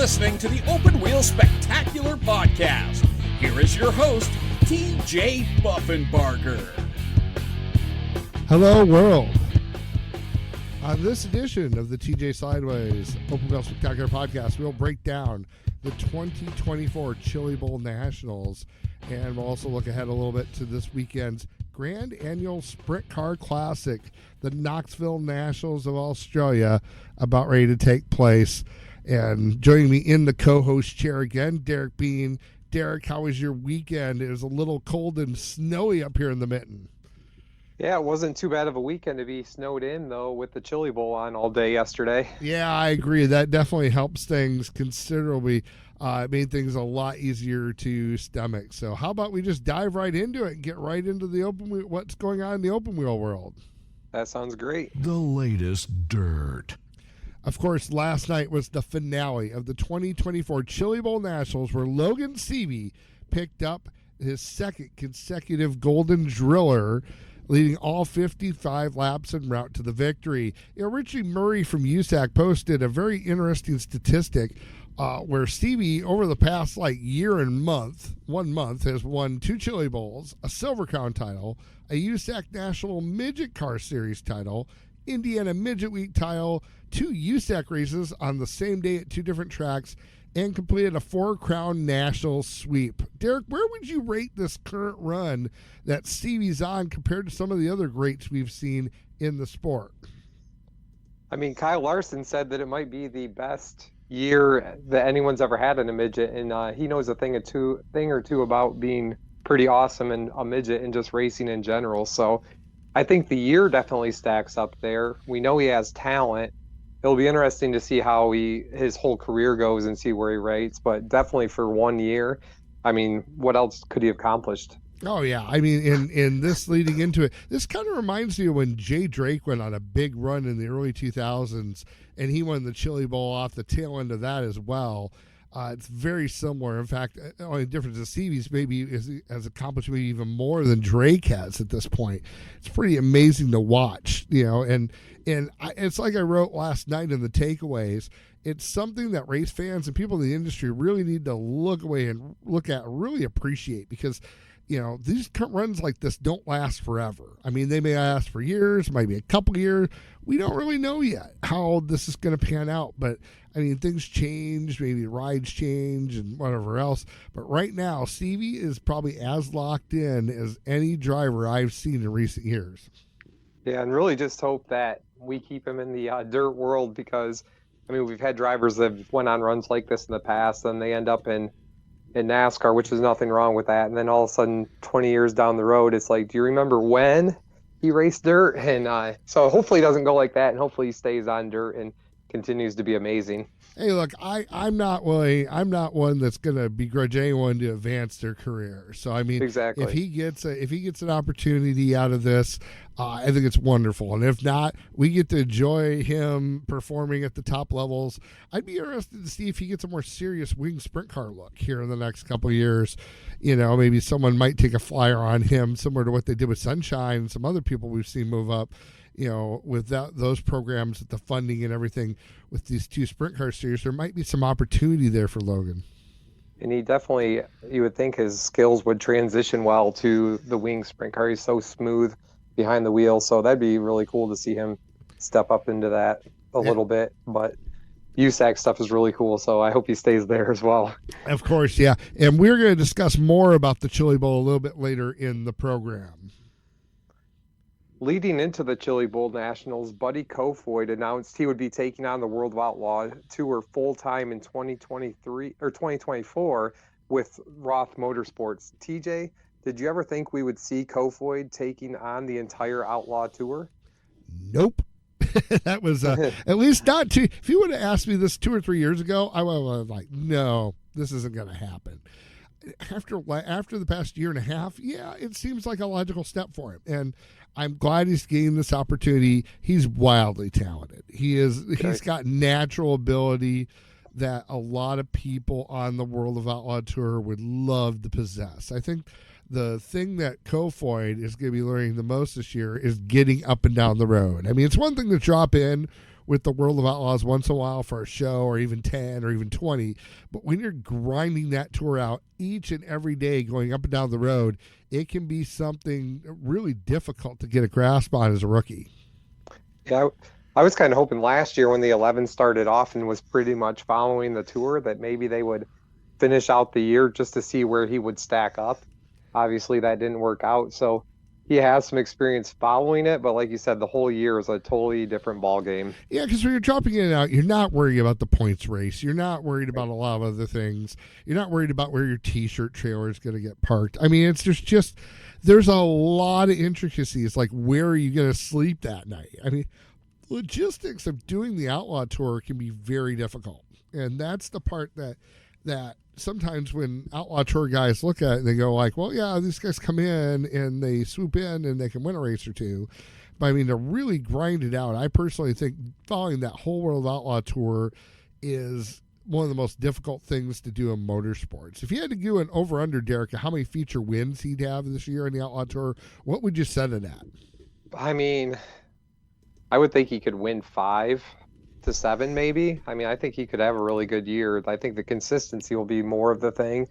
listening to the Open Wheel Spectacular Podcast. Here is your host, TJ Buffenbarger. Hello, world. On this edition of the TJ Sideways Open Wheel Spectacular Podcast, we'll break down the 2024 Chili Bowl Nationals, and we'll also look ahead a little bit to this weekend's Grand Annual Sprintcar Classic, the Knoxville Nationals of Australia, about ready to take place. And joining me in the co-host chair again, Derrick Bean. Derrick, how was your weekend? It was a little cold and snowy up here in the Mitten. Yeah, it wasn't too bad of a weekend to be snowed in, though, with the Chili Bowl on all day yesterday. Yeah, I agree. That definitely helps things considerably. It made things a lot easier to stomach. So how about we just dive right into it and get right into the open wheel, what's going on in the open wheel world? That sounds great. The latest dirt. Of course, last night was the finale of the 2024 Chili Bowl Nationals, where Logan Seavey picked up his second consecutive Golden Driller, leading all 55 laps en route to the victory. Richie Murray from USAC posted a very interesting statistic where Seavey, over the past year and month, 1 month, has won 2 Chili Bowls, a Silver Crown title, a USAC National Midget Car Series title, Indiana Midget Week title, 2 USAC races on the same day at 2 different tracks, and completed a 4-crown national sweep. Derrick, where would you rate this current run that Seavey's on compared to some of the other greats we've seen in the sport? I mean, Kyle Larson said that it might be the best year that anyone's ever had in a midget, and he knows a thing or two about being pretty awesome in a midget and just racing in general. So I think the year definitely stacks up there. We know he has talent. It'll be interesting to see how his whole career goes and see where he rates, but definitely for 1 year, I mean, what else could he have accomplished? Oh, yeah. I mean, in this leading into it, this kind of reminds me of when Jay Drake went on a big run in the early 2000s, and he won the Chili Bowl off the tail end of that as well. It's very similar. In fact, the only difference is Seavey's maybe has accomplished maybe even more than Drake has at this point. It's pretty amazing to watch, and it's like I wrote last night in the takeaways. It's something that race fans and people in the industry really need to look away and look at, really appreciate, because these runs like this don't last forever. I mean, they may last for years, maybe a couple years. We don't really know yet how this is going to pan out. But, I mean, things change, maybe rides change and whatever else. But right now, Seavey is probably as locked in as any driver I've seen in recent years. Yeah, and really just hope that we keep him in the dirt world, because, I mean, we've had drivers that have went on runs like this in the past, and they end up in NASCAR, which is nothing wrong with that. And then all of a sudden, 20 years down the road, it's like, do you remember when he raced dirt? And so hopefully it doesn't go like that, and hopefully he stays on dirt and continues to be amazing. Hey, look, I'm not one that's going to begrudge anyone to advance their career. So, I mean, exactly. if he gets an opportunity out of this, I think it's wonderful. And if not, we get to enjoy him performing at the top levels. I'd be interested to see if he gets a more serious wing sprint car look here in the next couple of years. Maybe someone might take a flyer on him, similar to what they did with Sunshine and some other people we've seen move up. With those programs, the funding and everything, with these 2 sprint car series, there might be some opportunity there for Logan. And he definitely, you would think his skills would transition well to the wing sprint car. He's so smooth behind the wheel, so that'd be really cool to see him step up into that a little bit. But USAC stuff is really cool, so I hope he stays there as well. Of course, yeah. And we're going to discuss more about the Chili Bowl a little bit later in the program. Leading into the Chili Bowl Nationals, Buddy Kofoid announced he would be taking on the World of Outlaw Tour full-time in 2023 or 2024 with Roth Motorsports. TJ, did you ever think we would see Kofoid taking on the entire Outlaw Tour? Nope. That was at least not too. If you would have asked me this 2 or 3 years ago, I would have like, no, this isn't going to happen. After the past year and a half, yeah, it seems like a logical step for him, and I'm glad he's getting this opportunity. He's wildly talented. He's got natural ability that a lot of people on the World of Outlaw Tour would love to possess. I think the thing that Kofoid is going to be learning the most this year is getting up and down the road. I mean, it's one thing to drop in with the World of Outlaws once in a while for a show, or even 10 or even 20. But when you're grinding that tour out each and every day going up and down the road, it can be something really difficult to get a grasp on as a rookie. Yeah, I was kind of hoping last year when the 11 started off and was pretty much following the tour that maybe they would finish out the year just to see where he would stack up. Obviously, that didn't work out. So he has some experience following it, but like you said, the whole year is a totally different ball game. Yeah, because when you're dropping in and out, you're not worried about the points race. You're not worried about a lot of other things. You're not worried about where your T-shirt trailer is going to get parked. I mean, there's a lot of intricacies, like where are you going to sleep that night? I mean, logistics of doing the Outlaw Tour can be very difficult, and that's the part that sometimes when Outlaw Tour guys look at it, they go like, well, yeah, these guys come in and they swoop in and they can win a race or two. But I mean, to really grind it out, I personally think following that whole World Outlaw Tour is one of the most difficult things to do in motorsports. If you had to do an over-under, Derrick, how many feature wins he'd have this year in the Outlaw Tour, what would you set it at? I mean, I would think he could win 5 to 7 maybe. I mean, I think he could have a really good year. I think the consistency will be more of the thing.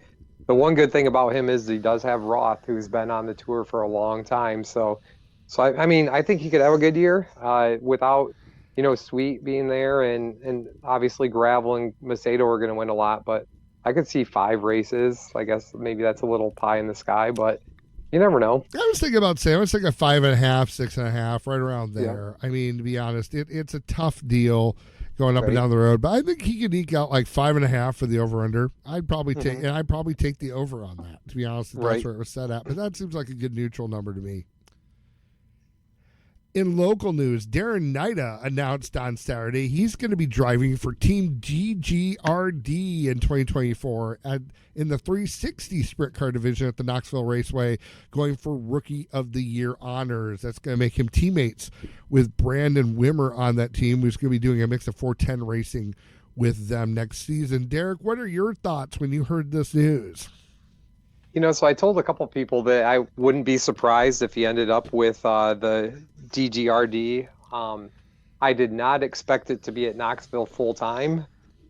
The one good thing about him is he does have Roth, who's been on the tour for a long time. So I mean, I think he could have a good year without, Sweet being there, and obviously Gravel and Macedo are going to win a lot, but I could see 5 races. I guess maybe that's a little pie in the sky, but you never know. I was thinking about saying, I was thinking 5.5, 6.5, right around there. Yeah. I mean, to be honest, it's a tough deal going up and down the road, but I think he could eke out like 5.5 for the over/under. I'd probably take the over on that. To be honest, that's where it was set at. But that seems like a good neutral number to me. In local news, Darren Nida announced on Saturday he's going to be driving for Team GGRD in 2024 in the 360 Sprint Car division at the Knoxville Raceway, going for Rookie of the Year honors. That's going to make him teammates with Brandon Wimmer on that team, who's going to be doing a mix of 410 racing with them next season. Derrick, what are your thoughts when you heard this news? So I told a couple people that I wouldn't be surprised if he ended up with the DGRD. I did not expect it to be at Knoxville full time.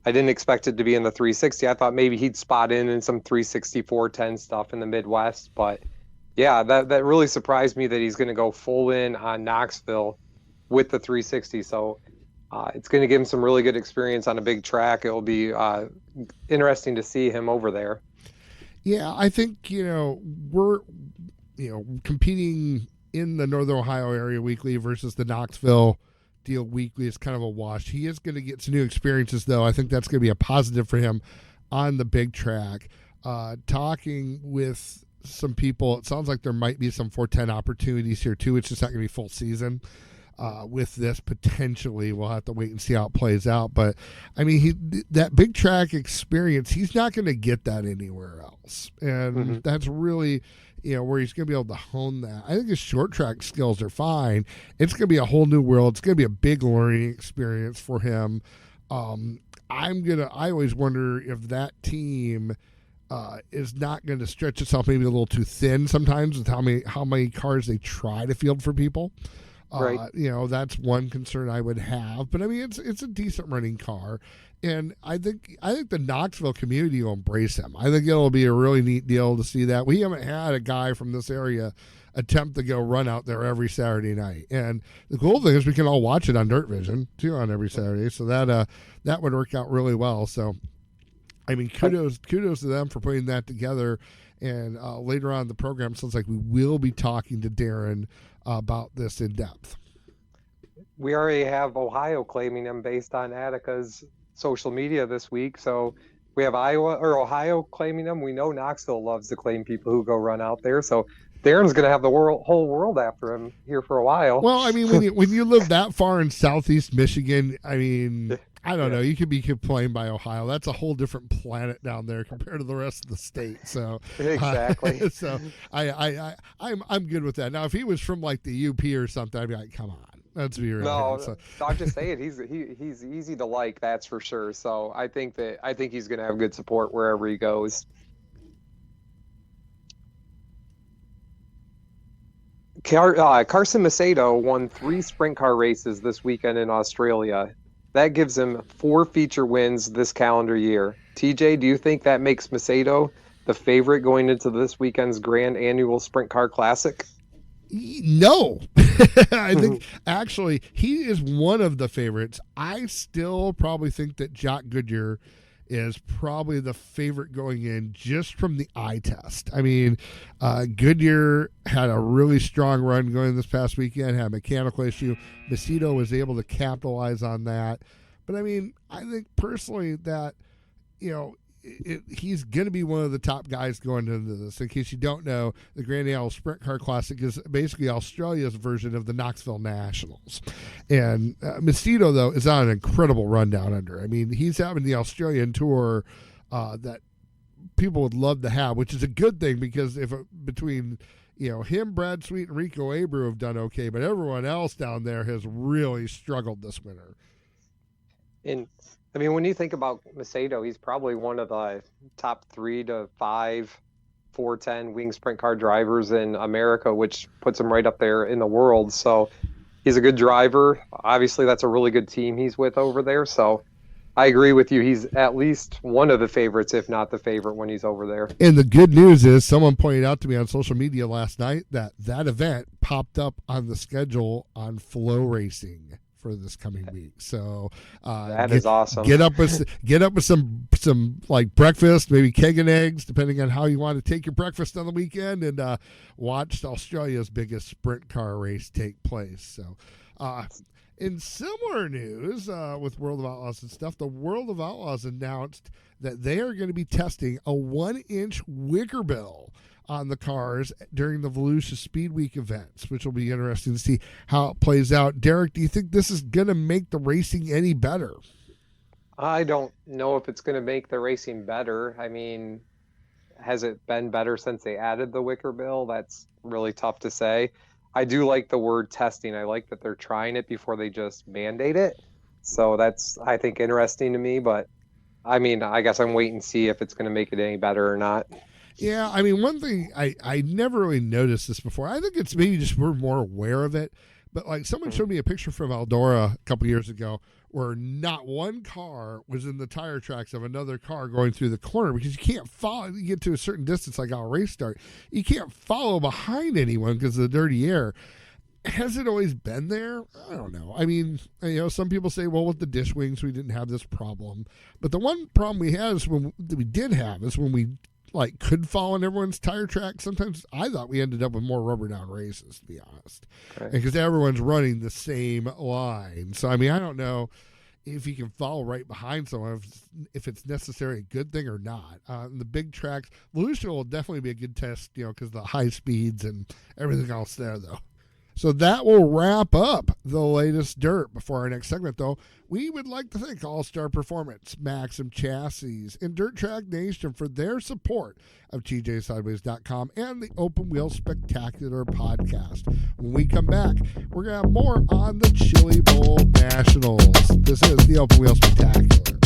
I didn't expect it to be in the 360. I thought maybe he'd spot in some 360, 410 stuff in the Midwest. But yeah, that really surprised me that he's going to go full in on Knoxville with the 360. So it's going to give him some really good experience on a big track. It will be interesting to see him over there. Yeah, I think, we're, competing in the Northern Ohio area weekly versus the Knoxville deal weekly is kind of a wash. He is going to get some new experiences, though. I think that's going to be a positive for him on the big track. Talking with some people, it sounds like there might be some 410 opportunities here, too. It's just not going to be full season. With this potentially, we'll have to wait and see how it plays out. But I mean, that big track experience, he's not going to get that anywhere else, and that's really where he's going to be able to hone that. I think his short track skills are fine. It's going to be a whole new world. It's going to be a big learning experience for him. I always wonder if that team is not going to stretch itself maybe a little too thin sometimes with how many cars they try to field for people. Right. That's one concern I would have. But I mean, it's a decent running car, and I think the Knoxville community will embrace him. I think it'll be a really neat deal to see that. We haven't had a guy from this area attempt to go run out there every Saturday night, and the cool thing is we can all watch it on Dirt Vision too on every Saturday. So that would work out really well. So, I mean, kudos to them for putting that together. And later on in the program, sounds like we will be talking to Darren about this in depth. We already have Ohio claiming him based on Attica's social media this week. So we have Ohio claiming him. We know Knoxville loves to claim people who go run out there. So Darren's going to have the whole world after him here for a while. Well, I mean, when you live that far in Southeast Michigan, I mean, I don't know. You could be complained by Ohio. That's a whole different planet down there compared to the rest of the state. So exactly. So I'm good with that. Now, if he was from like the UP or something, I'd be like, come on, let's be real. No, so. I'm just saying he's easy to like. That's for sure. So I think he's going to have good support wherever he goes. Carson Macedo won 3 sprint car races this weekend in Australia. That gives him 4 feature wins this calendar year. TJ, do you think that makes Macedo the favorite going into this weekend's Grand Annual Sprint Car Classic? No. I think actually he is one of the favorites. I still probably think that Jock Goodyear is probably the favorite going in just from the eye test. I mean, Goodyear had a really strong run going this past weekend, had a mechanical issue. Macedo was able to capitalize on that. But I mean, I think personally that, he's going to be one of the top guys going into this. In case you don't know, the Grand Annual Sprint Car Classic is basically Australia's version of the Knoxville Nationals. And Macedo, though, is on an incredible run down under. I mean, he's having the Australian tour that people would love to have, which is a good thing because between him, Brad Sweet, and Rico Abreu have done okay, but everyone else down there has really struggled this winter. And I mean, when you think about Macedo, he's probably one of the top 3 to 5 410 wing sprint car drivers in America, which puts him right up there in the world. So he's a good driver. Obviously, that's a really good team he's with over there. So I agree with you. He's at least one of the favorites, if not the favorite, when he's over there. And the good news is someone pointed out to me on social media last night that event popped up on the schedule on Flow Racing for this coming week. So that is awesome. Get up with some like breakfast, maybe keg and eggs, depending on how you want to take your breakfast on the weekend, and watch Australia's biggest sprint car race take place. So in similar news with World of Outlaws and stuff, the World of Outlaws announced that they are going to be testing a 1-inch wicker bill on the cars during the Volusia Speed Week events, which will be interesting to see how it plays out. Derrick, do you think this is going to make the racing any better? I don't know if it's going to make the racing better. I mean, has it been better since they added the wicker bill? That's really tough to say. I do like the word testing. I like that they're trying it before they just mandate it. So that's, I think, interesting to me. But, I mean, I guess I'm waiting to see if it's going to make it any better or not. Yeah, I mean, one thing, I never really noticed this before. I think it's maybe just we're more aware of it. But, like, someone showed me a picture from Eldora a couple years ago where not one car was in the tire tracks of another car going through the corner because you can't follow. You get to a certain distance, like our race start, you can't follow behind anyone because of the dirty air. Has it always been there? I don't know. I mean, some people say, well, with the dish wings, we didn't have this problem. But the one problem we had is when we could follow in everyone's tire track. Sometimes I thought we ended up with more rubber down races, to be honest, because everyone's running the same line. So, I mean, I don't know if you can follow right behind someone, if it's necessarily a good thing or not. The big tracks, Volusia will definitely be a good test, because the high speeds and everything else there, though. So that will wrap up the latest dirt. Before our next segment, though, we would like to thank All-Star Performance, Maxim Chassis, and Dirt Track Nation for their support of TJSideways.com and the Open Wheel Spectacular podcast. When we come back, we're going to have more on the Chili Bowl Nationals. This is the Open Wheel Spectacular.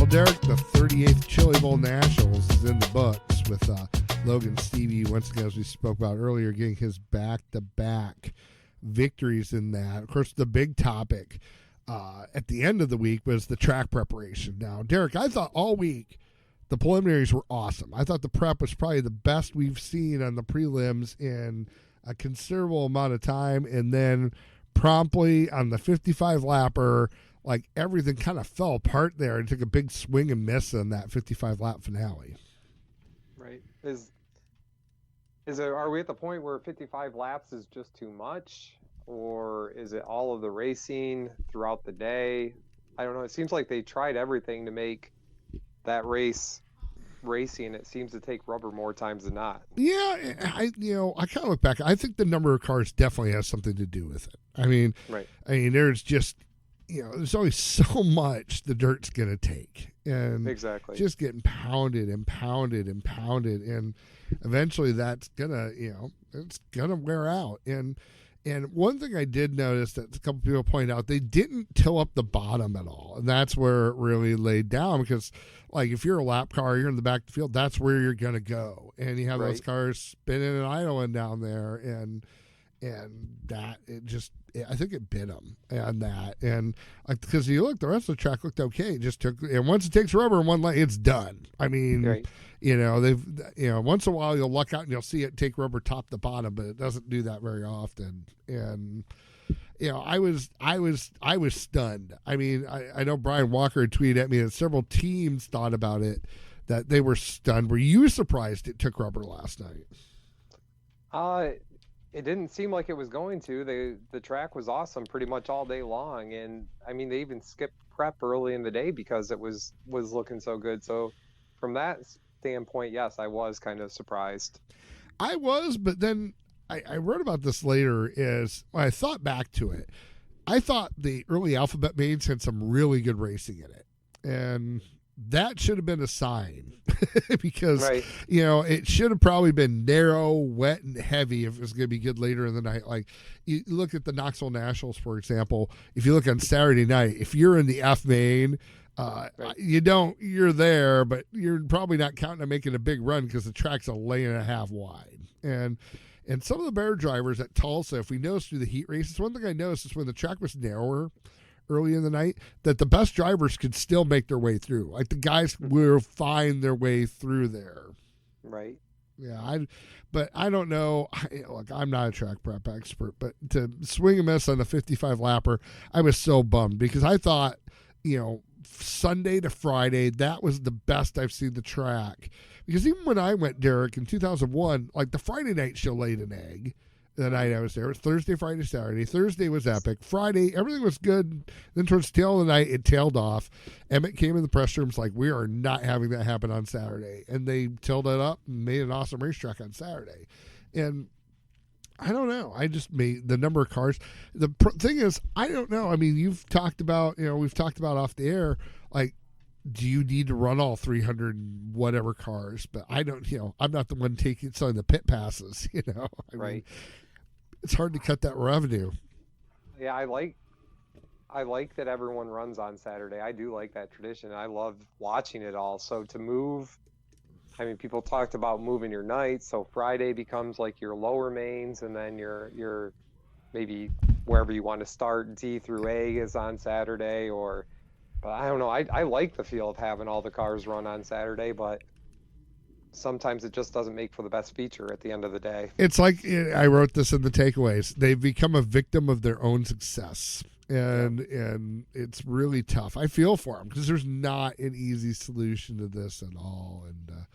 Derrick, the 38th Chili Bowl Nationals is in the books with Logan Stevie, once again, as we spoke about earlier, getting his back-to-back victories in that. Of course, the big topic at the end of the week was the track preparation. Now, Derrick, I thought all week the preliminaries were awesome. I thought the prep was probably the best we've seen on the prelims in a considerable amount of time, and then promptly on the 55-lapper, like everything kind of fell apart there and took a big swing and miss in that 55-lap finale. Right. Are we at the point where 55 laps is just too much, or is it all of the racing throughout the day? I don't know. It seems like they tried everything to make that race racing. It seems to take rubber more times than not. Yeah, I kind of look back. I think the number of cars definitely has something to do with it. I mean, right. there's just there's only so much the dirt's going to take. And exactly, just getting pounded and pounded and pounded. And eventually that's going to, it's going to wear out. And one thing I did notice that a couple people point out, they didn't till up the bottom at all. And that's where it really laid down, because like if you're a lap car, you're in the back of the field, that's where you're going to go. And you have those cars spinning and idling down there. And that I think it bit them on that. And because you look, the rest of the track looked okay. It just took, and once it takes rubber in one lane, it's done. I mean, once in a while you'll luck out and you'll see it take rubber top to bottom, but it doesn't do that very often. And I was stunned. I mean, I know Brian Walker had tweeted at me that several teams thought about it, that they were stunned. Were you surprised it took rubber last night? It didn't seem like it was going to. The track was awesome pretty much all day long, and I mean they even skipped prep early in the day because it was looking so good. So from that standpoint, yes, I was kind of surprised. I was, but then I wrote about this later. Is when I thought back to it, I thought the early Alphabet mains had some really good racing in it, and that should have been a sign because, it should have probably been narrow, wet, and heavy if it was going to be good later in the night. Like, you look at the Knoxville Nationals, for example. If you look on Saturday night, if you're in the F main, you're there, but you're probably not counting on making a big run because the track's a lane and a half wide. And some of the better drivers at Tulsa, if we noticed through the heat races, one thing I noticed is when the track was narrower early in the night, that the best drivers could still make their way through. Like the guys will find their way through there. Right. Yeah. But I don't know. Look, I'm not a track prep expert, but to swing a miss on a 55 lapper, I was so bummed because I thought, Sunday to Friday, that was the best I've seen the track. Because even when I went, Derrick, in 2001, like the Friday night show laid an egg. The night I was there, it was Thursday, Friday, Saturday. Thursday was epic. Friday, everything was good. Then towards the tail of the night, it tailed off. Emmett came in the press rooms like, we are not having that happen on Saturday. And they tailed it up and made an awesome racetrack on Saturday. And I don't know. I just made the number of cars. The thing is, I don't know. I mean, you've talked about, we've talked about off the air, like, do you need to run all 300 whatever cars? But I don't, I'm not the one selling the pit passes, I mean, it's hard to cut that revenue. Yeah, I like that everyone runs on Saturday. I do like that tradition. I love watching it all. So to move, I mean, people talked about moving your nights. So Friday becomes like your lower mains, and then your maybe wherever you want to start, D through A is on Saturday. But I don't know. I like the feel of having all the cars run on Saturday, but sometimes it just doesn't make for the best feature at the end of the day. It's like, I wrote this in the takeaways, they've become a victim of their own success. And it's really tough. I feel for them because there's not an easy solution to this at all. And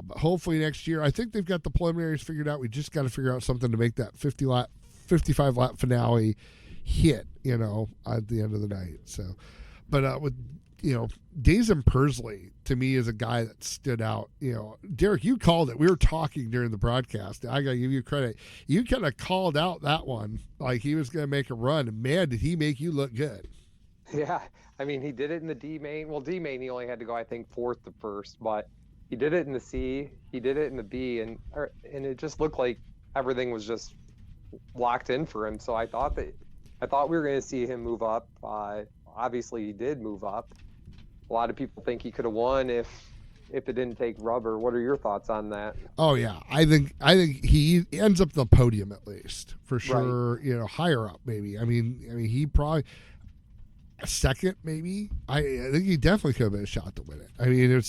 but hopefully next year, I think they've got the preliminaries figured out. We just got to figure out something to make that 55 lap finale hit, at the end of the night. So, but with Dazen Persley, to me, is a guy that stood out. Derrick, you called it. We were talking during the broadcast. I got to give you credit. You kind of called out that one like he was going to make a run. And man, did he make you look good. Yeah. I mean, he did it in the D main. Well, D main, he only had to go, I think, fourth to first. But he did it in the C. He did it in the B. And it just looked like everything was just locked in for him. So I thought we were going to see him move up. Obviously, he did move up. A lot of people think he could have won if it didn't take rubber. What are your thoughts on that? Oh yeah, I think he ends up the podium at least for sure. Right. Higher up maybe. I mean he probably a second maybe. I think he definitely could have been a shot to win it. I mean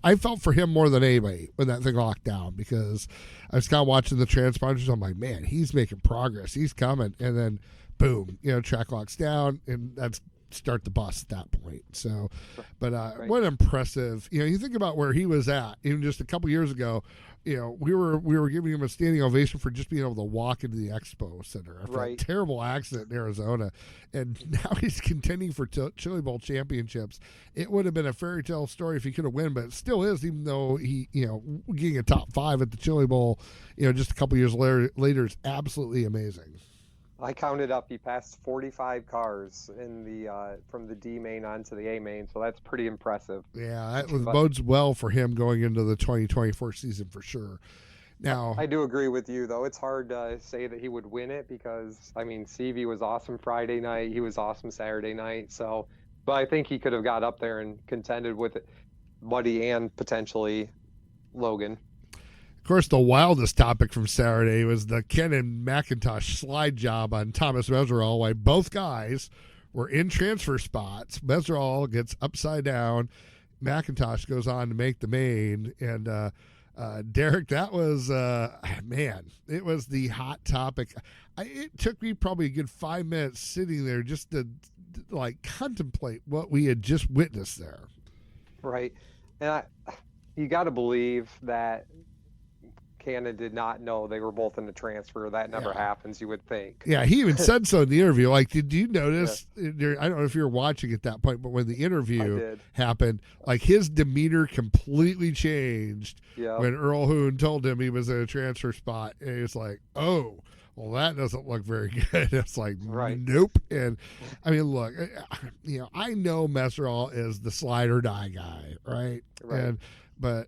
I felt for him more than anybody when that thing locked down because I was kind of watching the transponders. I'm like, man, he's making progress. He's coming, and then boom, track locks down, and that's start the bus at that point. So, but what impressive, you think about where he was at even just a couple years ago. We were giving him a standing ovation for just being able to walk into the expo center after a terrible accident in Arizona, and now he's contending for Chili Bowl championships. It would have been a fairy tale story if he could have won, but it still is, even though he getting a top 5 at the Chili Bowl just a couple years later is absolutely amazing. I counted up. He passed 45 cars in the from the D main onto the A main, so that's pretty impressive. Yeah, that bodes well for him going into the 2024 season for sure. Now, I do agree with you, though. It's hard to say that he would win it because, I mean, Stevie was awesome Friday night. He was awesome Saturday night. So, but I think he could have got up there and contended with Buddy and potentially Logan. of course, the wildest topic from Saturday was the Ken and McIntosh slide job on Thomas Meseraull, while both guys were in transfer spots. Meseraull gets upside down. McIntosh goes on to make the main, and Derrick, that was, man, it was the hot topic. It took me probably a good 5 minutes sitting there just to like contemplate what we had just witnessed there. Right. And you got to believe that Cannon did not know they were both in the transfer. That never happens, you would think. Yeah, he even said so in the interview. Like, did you notice? I don't know if you were watching at that point, but when the interview happened, like his demeanor completely changed when Earl Hoon told him he was in a transfer spot. And he was like, "Oh, well, that doesn't look very good." It's like, nope. And I mean, look, I know Meseraull is the slide or die guy, right? But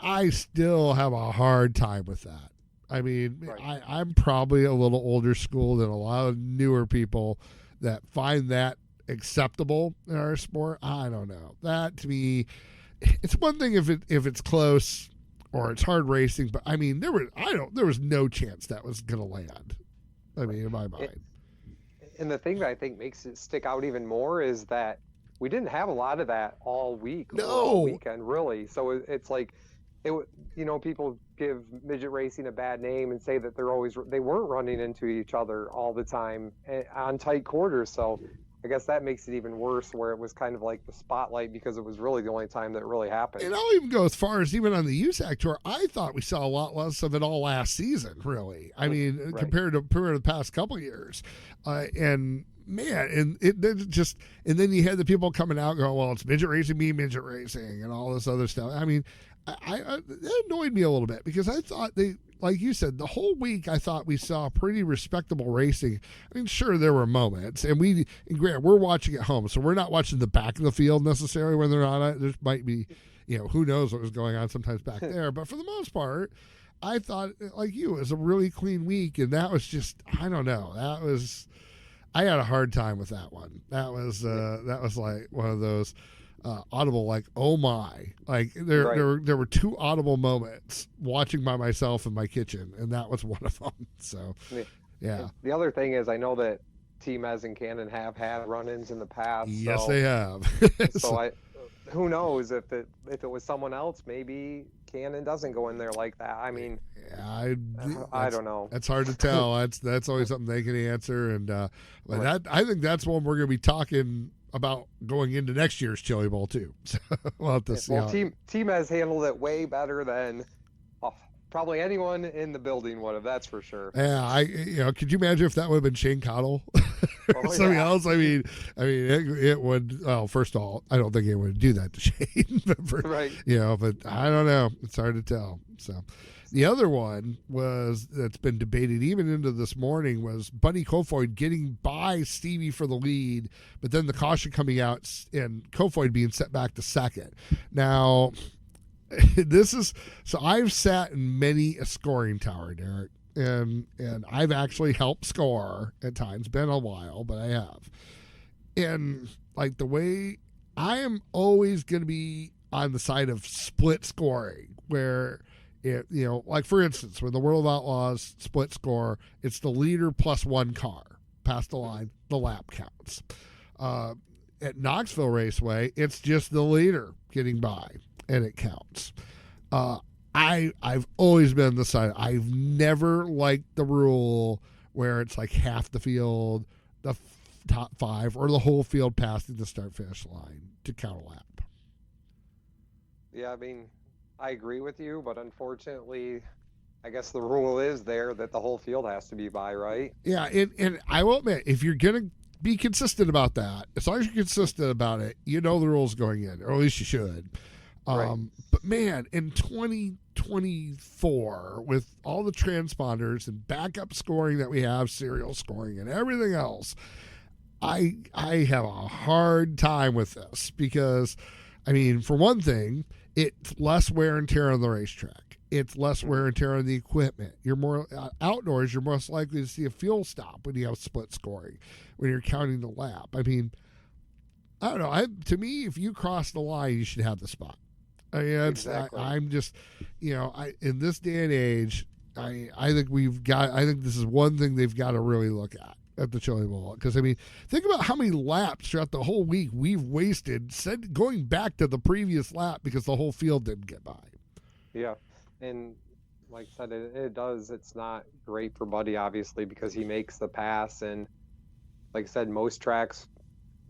I still have a hard time with that. I mean, I'm probably a little older school than a lot of newer people that find that acceptable in our sport. I don't know. That to me, it's one thing if it's close or it's hard racing, but I mean, there was no chance that was going to land. I mean, in my mind. And the thing that I think makes it stick out even more is that we didn't have a lot of that all week, all weekend, really. So it's like, people give midget racing a bad name and say that they weren't running into each other all the time on tight quarters. So I guess that makes it even worse, where it was kind of like the spotlight because it was really the only time that it really happened. And I'll even go as far as even on the USAC tour, I thought we saw a lot less of it all last season, really. I mean, compared to the past couple of years. And man, and then you had the people coming out going, well, it's midget racing, midget racing, and all this other stuff. I mean, that annoyed me a little bit because I thought like you said, the whole week I thought we saw pretty respectable racing. I mean, sure, there were moments, and Grant, we're watching at home, so we're not watching the back of the field necessarily when they're on it. There might be, who knows what was going on sometimes back there, but for the most part, I thought, like you, it was a really clean week, and that was just, I don't know, I had a hard time with that one. That was like one of those audible, like, oh my, like there were two audible moments watching by myself in my kitchen, and that was one of them. So, yeah. The other thing is, I know that Team Ez and Cannon have had run-ins in the past. Yes, they have. So who knows if it was someone else, maybe Cannon doesn't go in there like that. I mean, I don't know. That's hard to tell. That's always something they can answer, and I think that's one we're going to be talking about going into next year's Chili Bowl too. So we'll have to see. Well, team has handled it way better than probably anyone in the building would have. That's for sure. Yeah, could you imagine if that would have been Shane Cottle or something else? I mean, it would. Well, first of all, I don't think anyone would do that to Shane. But I don't know. It's hard to tell. So. The other one that's been debated even into this morning was Bunny Kofoid getting by Stevie for the lead, but then the caution coming out and Kofoid being set back to second. Now, so I've sat in many a scoring tower, Derrick, and I've actually helped score at times. Been a while, but I have. And like the way I am always going to be on the side of split scoring, where like for instance, when the World of Outlaws split score, it's the leader plus one car past the line, the lap counts. At Knoxville Raceway, it's just the leader getting by, and it counts. I've always been the side. I've never liked the rule where it's like half the field, the top five, or the whole field passing the start-finish line to count a lap. Yeah, I mean, I agree with you, but unfortunately, I guess the rule is there that the whole field has to be by, right? Yeah, and I will admit, if you're going to be consistent about that, as long as you're consistent about it, the rules going in, or at least you should. Right. But man, in 2024 with all the transponders and backup scoring that we have, serial scoring and everything else, I have a hard time with this because, I mean, for one thing, it's less wear and tear on the racetrack. It's less wear and tear on the equipment. You're more outdoors. You're most likely to see a fuel stop when you have split scoring, when you're counting the lap. I mean, I don't know. To me, if you cross the line, you should have the spot. I mean, exactly. I'm just, in this day and age, I think this is one thing they've got to really look at the Chili Bowl. Because, I mean, think about how many laps throughout the whole week we've wasted going back to the previous lap because the whole field didn't get by. Yeah. And like I said, it does. It's not great for Buddy, obviously, because he makes the pass. And like I said, most tracks,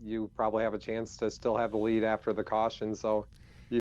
you probably have a chance to still have the lead after the caution. So